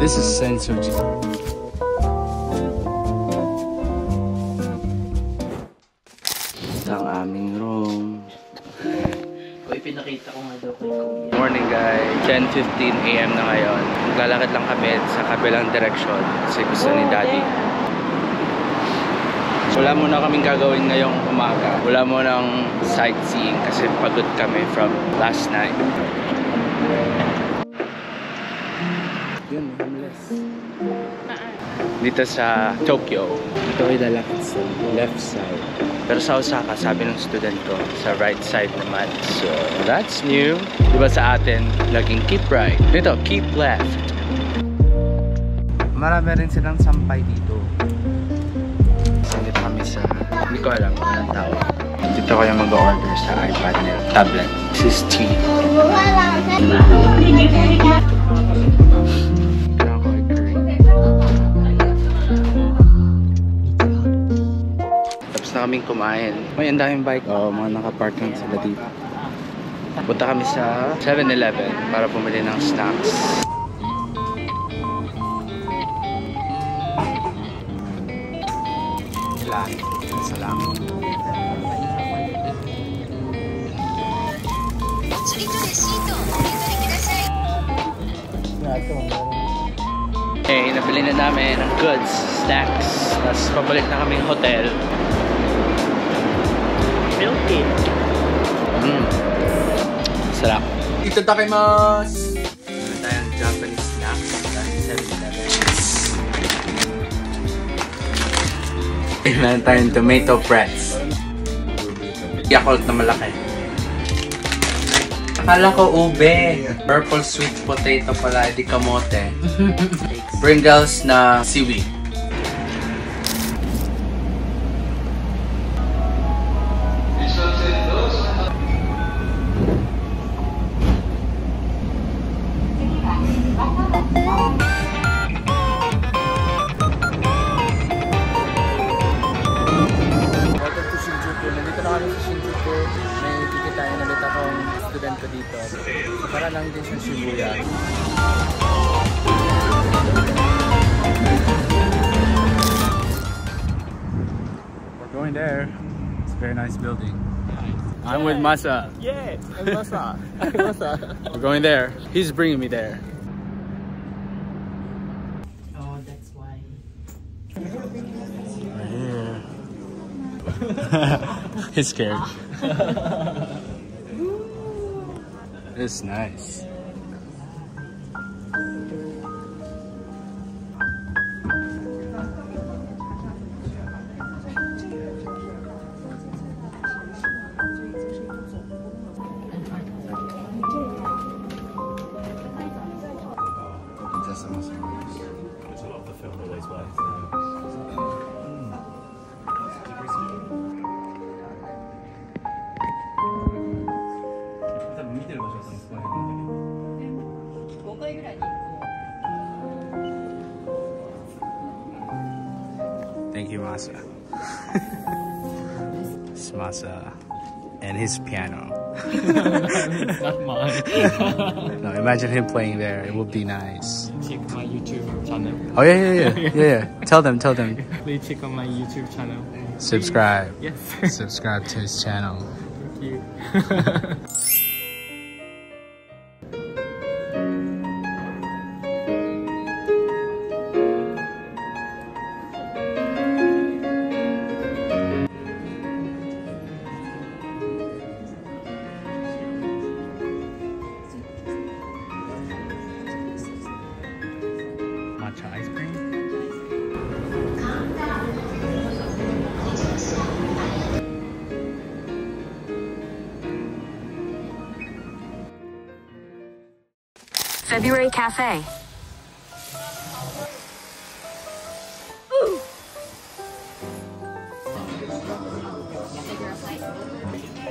This is Sensoji. Ito ang aming room. Pinakita ko nga daw kay Kuya. Morning guys, 10:15 AM na ngayon. Maglalakad lang kami sa kabilang direksyon kasi gusto ni Daddy. Wala muna kaming gagawin ngayong umaga. Wala munang sightseeing kasi pagod kami from last night. Yun, homeless. Dito sa Tokyo. Ito ay lalakad sa left side. Pero sa Osaka, sabi ng student ko, sa right side naman. So, that's new. Diba sa atin, laging keep right. Dito, keep left. Marami rin silang sampay dito. Dito kami sa, hindi ko alam kung anong tawag. Dito kayo mag-order sa iPad nila. Tablet. This is tea. Na kaming kumain. May ang daming bike. Oo, mga nakapark lang sila dito. Punta kami sa 7-Eleven para bumili ng snacks. Ilan? Salamat. Okay, nabili na namin ng goods, snacks. Tapos pabalik na kaming hotel. Milk it. Sarap. Dito takimasu! Meron tayong Japanese snacks sa 7-Eleven. Meron tayong tomato pretz. Yakult na malaki. Akala ko ube. Purple sweet potato pala, di kamote. Pringles na seaweed. Nandito na kami sa Shinjuku. May ticket na ulit akong student ko dito. Para lang din sa Shibuya. We're going there. It's a very nice building. I'm with Masa. Yeah, I'm Masa. We're going there. He's bringing me there. Oh, that's why. He's scared. It's nice. There's a lot of the film always ways. Thank you, Masa. It's Masa and his piano. It's not mine. No, imagine him playing there. It would be nice. Check my YouTube channel. Oh yeah. Tell them. Please check on my YouTube channel. Subscribe. Yes. Subscribe to his channel. Thank you. Matcha ice cream. February Cafe.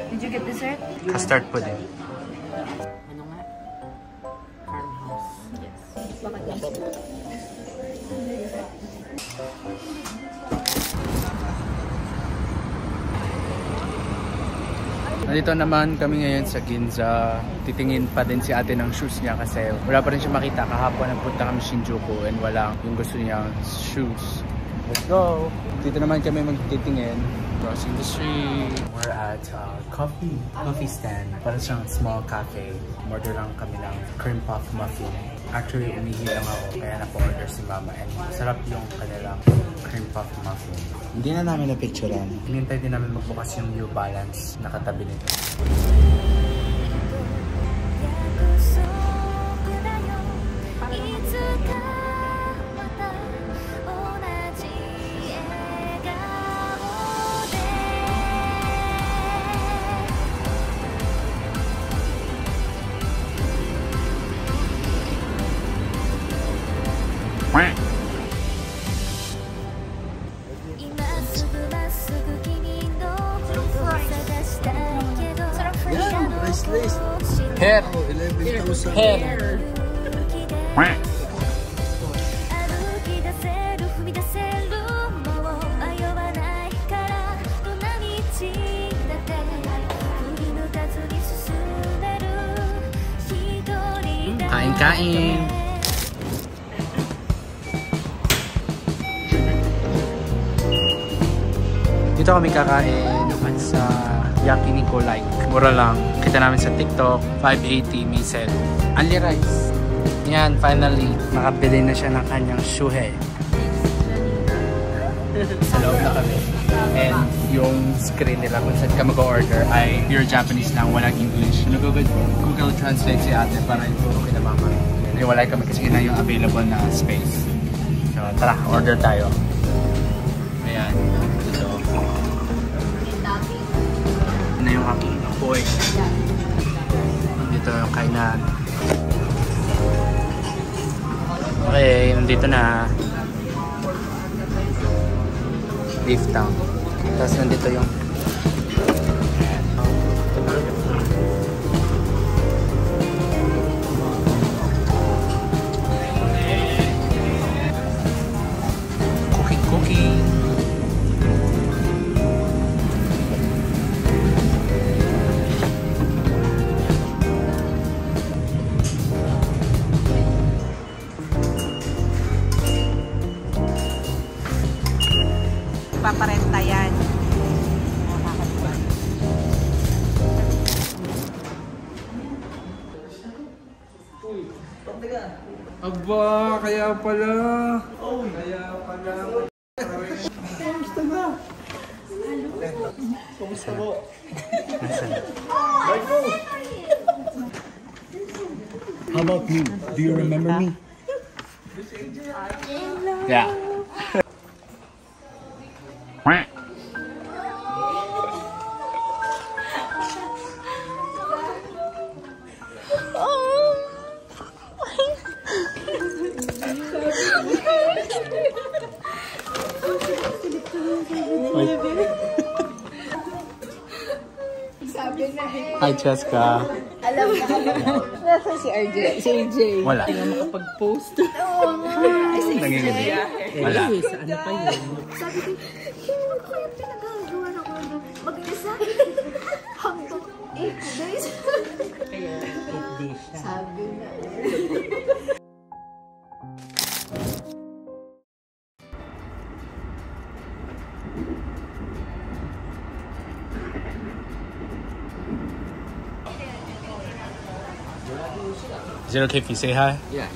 Did you get dessert? Custard pudding. Ano nga? Farmhouse. Yes. Nandito naman kami ngayon sa Ginza. Titingin pa din si ate ng shoes niya kasi wala pa rin siya makita. Kahapon nagpunta kami Shinjuku and wala yung gusto niyang shoes. Let's go! Dito naman kami magtitingin. Crossing the street. We're at coffee stand. Parang siyang small cafe. Order lang kami ng cream puff muffin. Actually, umihi lang ako kaya napo-order si mama and masarap yung kanilang cream puff muffin. Hindi na namin na-picturean. Hinintay din namin magbukas yung New Balance na katabi nito. Hair. Hair. Kain-kain. Dito kami kakain sa Yakiniku Like. Mura lang. Kita namin sa TikTok, 580 Misel. Only rice. Yan, finally, nakabili na siya ng kanyang shuhe. Sa loob na kami. And yung screen nila kung saan ka mag-order ay pure Japanese lang, walang English. Google Translate si ate para ituro kina mama. Wala kami kasi yun na yung available na space. So tara, order tayo. Ayan. Ito. Na yung aking apoy. Dito yung kainan. Okay, nandito na. Beef tongue. Tapos nandito yung cookie. Paparenta yan. Aba, kaya pala. Kaya pala. Kamusta ba? Kamusta mo? How about me? Do you remember me? Yeah. Hi, Cheska. Alam mo, nasa si RJ? Si AJ. Wala. Hindi nga makapag-post. Oo nga. Nanginginig. Wala. Sa ano pa yun? Sabi ko, hindi ko yung pinagagawa na ko na mag-isa hanggang 8 days. Kaya, 8 days siya. Sabi na. Is it okay if you say hi? Yeah.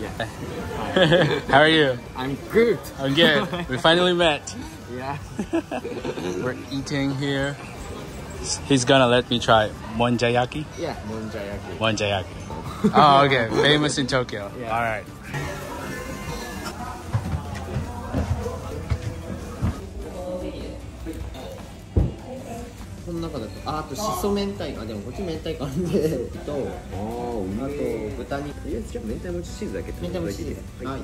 How are you? I'm good. I'm good. We finally met. Yeah. We're eating here. He's gonna let me try monjayaki. Yeah, Monjayaki. Monjayaki. Oh, okay. Famous in Tokyo. Yeah. All right. この中だと、あとしそ明太子、あ、でもこっち明太子あるんで、と、あと豚肉。とりあえずじゃあ明太もちチーズだけ。明太もちチーズ。はい。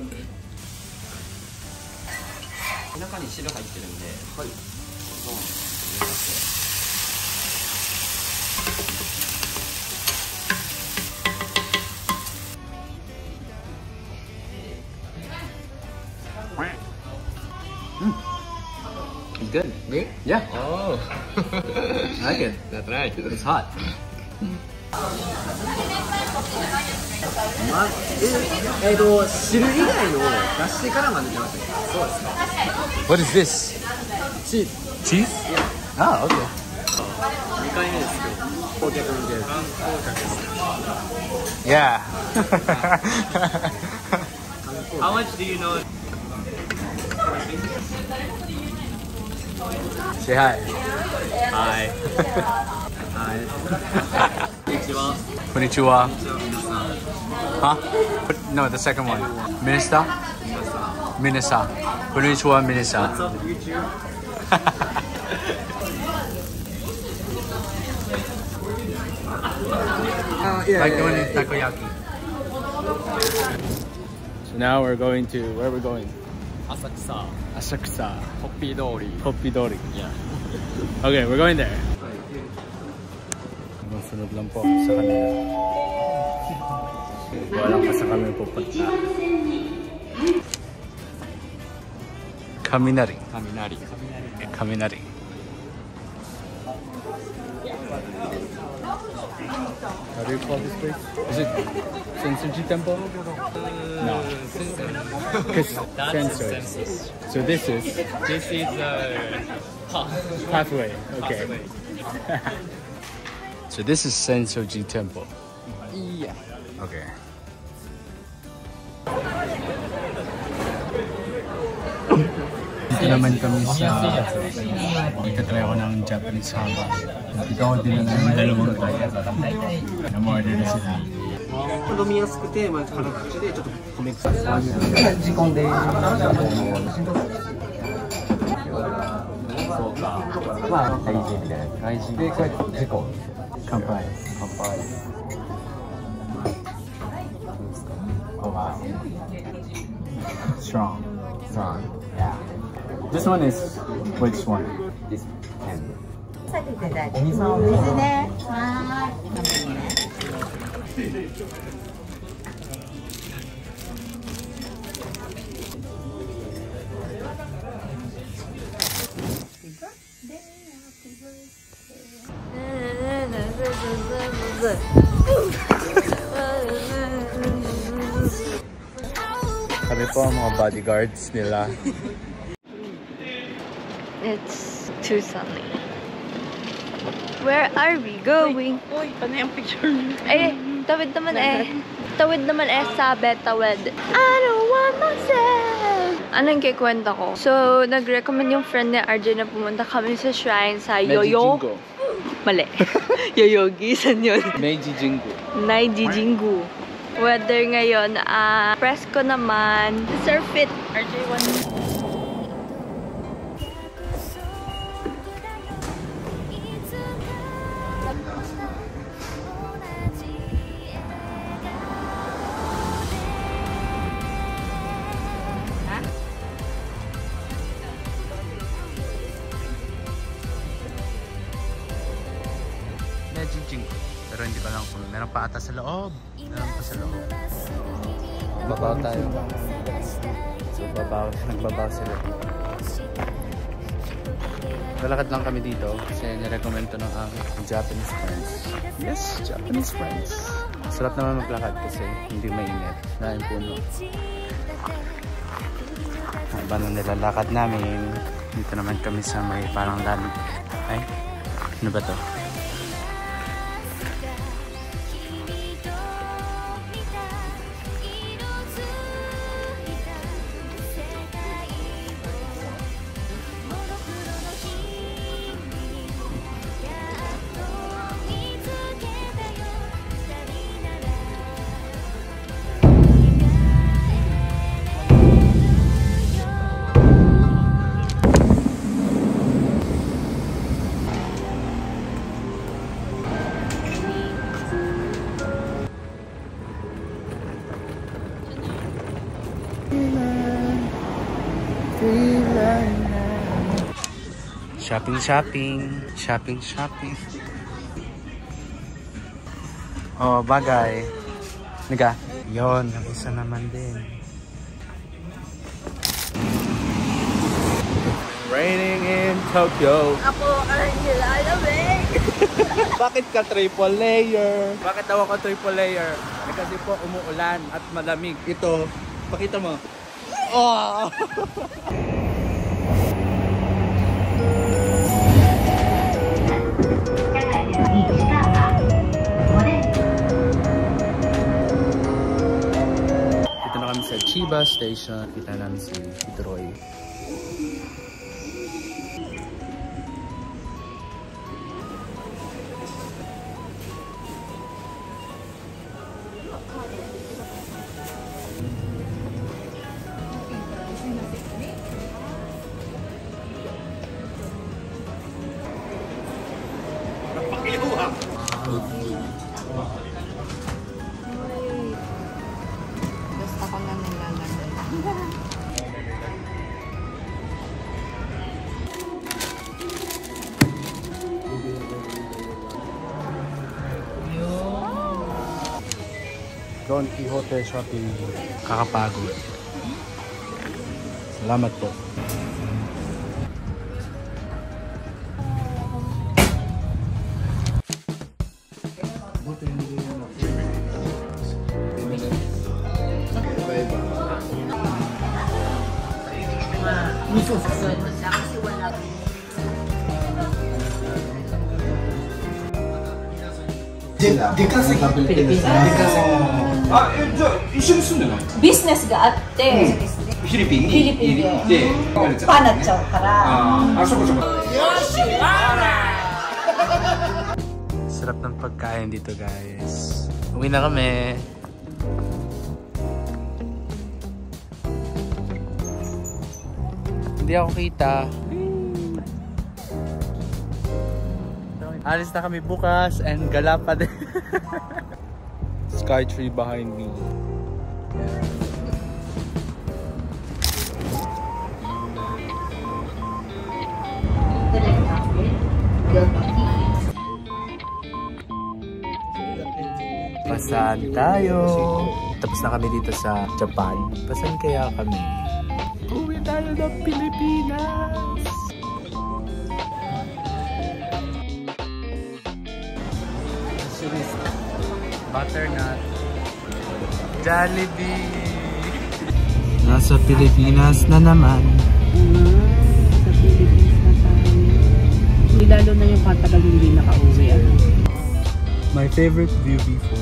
中に汁入ってるんで、はい。そうなんです。It's good. Me? Yeah. Oh. I like it. That's right. It's hot. What is this? Cheese. Cheese? Ah, okay. 2回目です今日。到着です。 Yeah. How much do you know? Say hi. Hi. Konnichiwa. Konnichiwa. Huh? No, the second one. Minasa? Minasa. Konnichiwa, Minasa. What's up, YouTube? Like the one in takoyaki. So now we're going to, where are we going? Asakusa. Asakusa. Hoppidori. Hoppidori. Yeah. Okay, we're going there. Masunod lang po sa kanila. Walang pa sa kami pupunta. Kaminari. Kaminari. Kaminari. How do you call this place? Is it Sensoji Temple? No. Sensors. So this is pathway. Okay. So this is Sensoji Temple. Yeah. Okay. Dito naman kami sa itatry ko ng Japanese haba. Ikaw din na ng dalawang kaya. Na-order na sila. 飲みやすくて、まあ、辛口でちょっと米臭い。時間で。そうか。まあ、外人みたいな。外人で、これ、事故。乾杯。乾杯。どうですか？ Oh wow. Strong. Strong. Yeah. This one is which one? This can. お水ね。はい。Kami po ang mga bodyguards nila. It's too sunny. Where are we going? Uy, paano yung picture niyo? Eh, tawid naman eh. Tawid naman eh, sabi, tawid. I don't want myself. Anong kikwenta ko? So, nag-recommend yung friend ni RJ na pumunta kami sa shrine sa Yoyo. Jingo. Mali. Yoyogi, saan yun? Meiji Jingu. Naiji Jingu. Weather ngayon, presko naman. Surf it. RJ, one. Meiji Jingu. Pero hindi ko lang kung meron pa ata sa loob. Meron pa sa loob. Babaw tayo. So nagbabaw sila. Lalakad lang kami dito kasi nirecommend to ng Japanese friends. Yes, Japanese friends. Sarap naman maglakad kasi hindi mainit. Dahil puno. Habang nilalakad namin, dito naman kami sa may parang lalim. Ay, ano ba to? Shopping. Oh, bagay. Niga. Yon, yung isa naman din. raining in Tokyo. Ako ang nilalamig. Bakit ka triple layer? Bakit daw ako triple layer? Eh, kasi po umuulan at malamig. Ito, pakita mo. Oh! Dito na kami sa Chiba Station. Kita namin si Troy. Gusto ko na nilalamig. Don Quixote Shopping. Kakapagod. Salamat po.ビジネスがあって、フィリピンでパーなっちゃうから。Sarap ng pagkain dito, guys. Uwi na kami. Hindi ako kita. Alis na kami bukas and gala pa din. Sky tree behind me. Pasan tayo. Tapos na kami dito sa Japan. Pasan kaya kami? Uwi tayo ng Pilipinas. Butternut. Jollibee. Nasa Pilipinas na naman. Sa Pilipinas na tayo. Lalo na yung patagal hindi nakauwi. My favorite view before.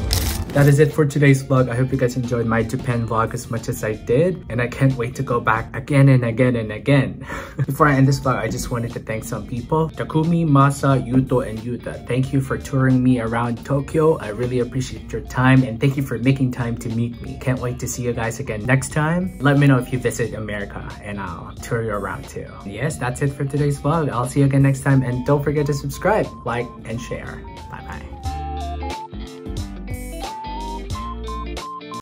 That is it for today's vlog. I hope you guys enjoyed my Japan vlog as much as I did. And I can't wait to go back again and again and again. Before I end this vlog, I just wanted to thank some people. Takumi, Masa, Yuto, and Yuta. Thank you for touring me around Tokyo. I really appreciate your time. And thank you for making time to meet me. Can't wait to see you guys again next time. Let me know if you visit America and I'll tour you around too. Yes, that's it for today's vlog. I'll see you again next time. And don't forget to subscribe, like, and share. Bye-bye.